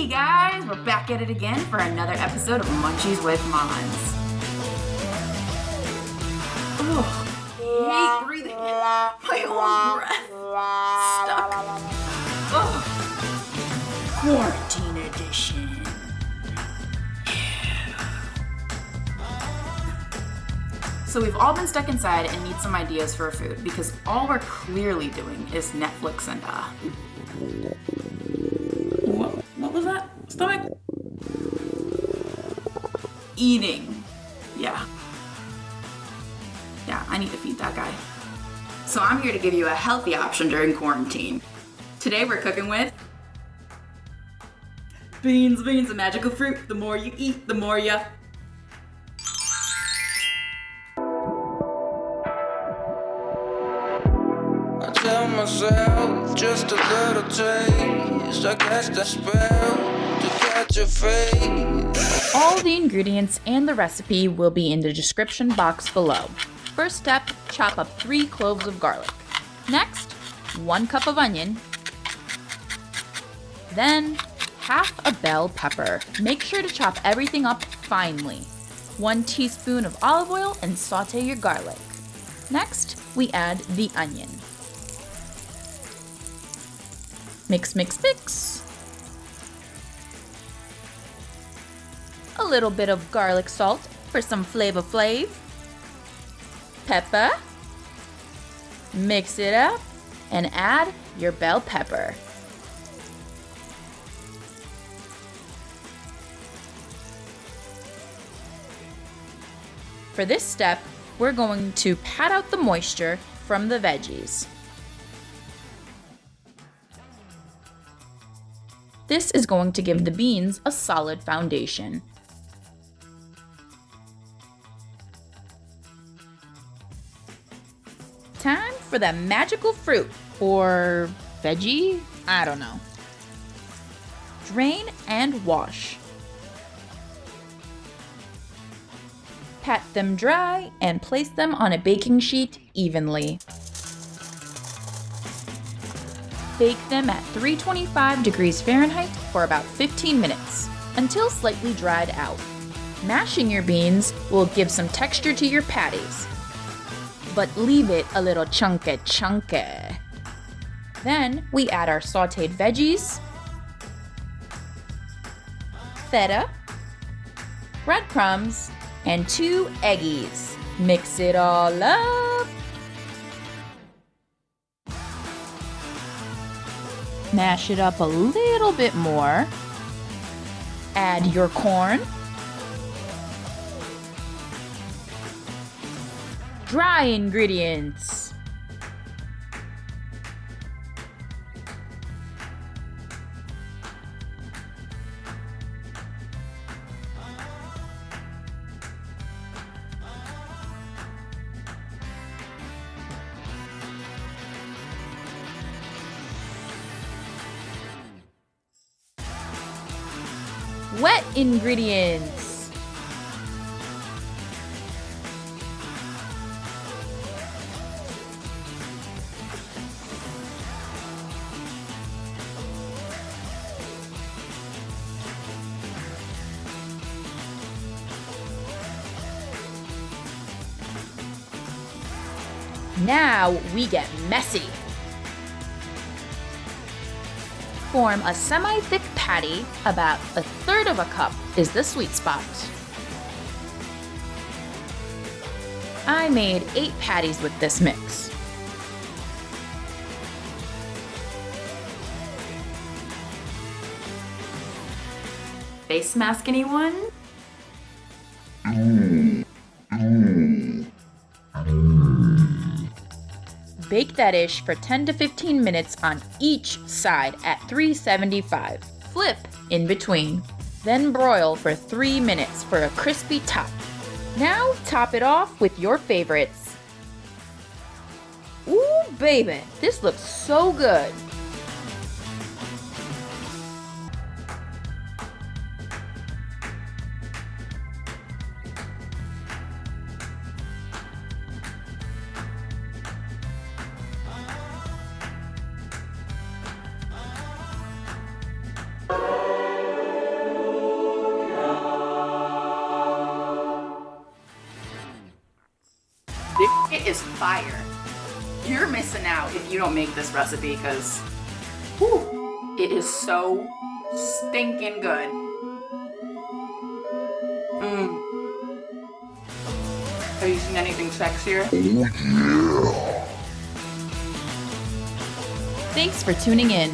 Hey guys, we're back at it again for another episode of Munchies with Monz. Oh, I hate breathing in my own breath. Stuck. Oh. Quarantine edition. So we've all been stuck inside and need some ideas for food because all we're clearly doing is Netflix and What was that? Stomach? Eating. Yeah, I need to feed that guy. So I'm here to give you a healthy option during quarantine. Today we're cooking with beans, a magical fruit. The more you eat, the more you... Tell myself just a little taste. I cast a spell to catch a fade. All the ingredients and the recipe will be in the description box below. First step, chop up 3 cloves of garlic. Next, 1 cup of onion. Then, half a bell pepper. Make sure to chop everything up finely. 1 teaspoon of olive oil and saute your garlic. Next, we add the onion. Mix, mix, mix. A little bit of garlic salt for some flavor flav. Pepper. Mix it up and add your bell pepper. For this step, we're going to pat out the moisture from the veggies. This is going to give the beans a solid foundation. Time for the magical fruit, or veggie? I don't know. Drain and wash. Pat them dry and place them on a baking sheet evenly. Bake them at 325 degrees Fahrenheit for about 15 minutes, until slightly dried out. Mashing your beans will give some texture to your patties, but leave it a little chunky. Then we add our sautéed veggies, feta, breadcrumbs, and 2 eggies. Mix it all up. Mash it up a little bit more. Add your corn. Dry ingredients. Wet ingredients. Now we get messy. Form a semi-thick patty. About 1/3 of a cup is the sweet spot. I made 8 patties with this mix. Face mask, anyone? Bake that dish for 10 to 15 minutes on each side at 375. Flip in between. Then broil for 3 minutes for a crispy top. Now top it off with your favorites. Ooh, baby, this looks so good. This shit is fire. You're missing out if you don't make this recipe because it is so stinking good. Have you seen anything sexier? Thanks for tuning in.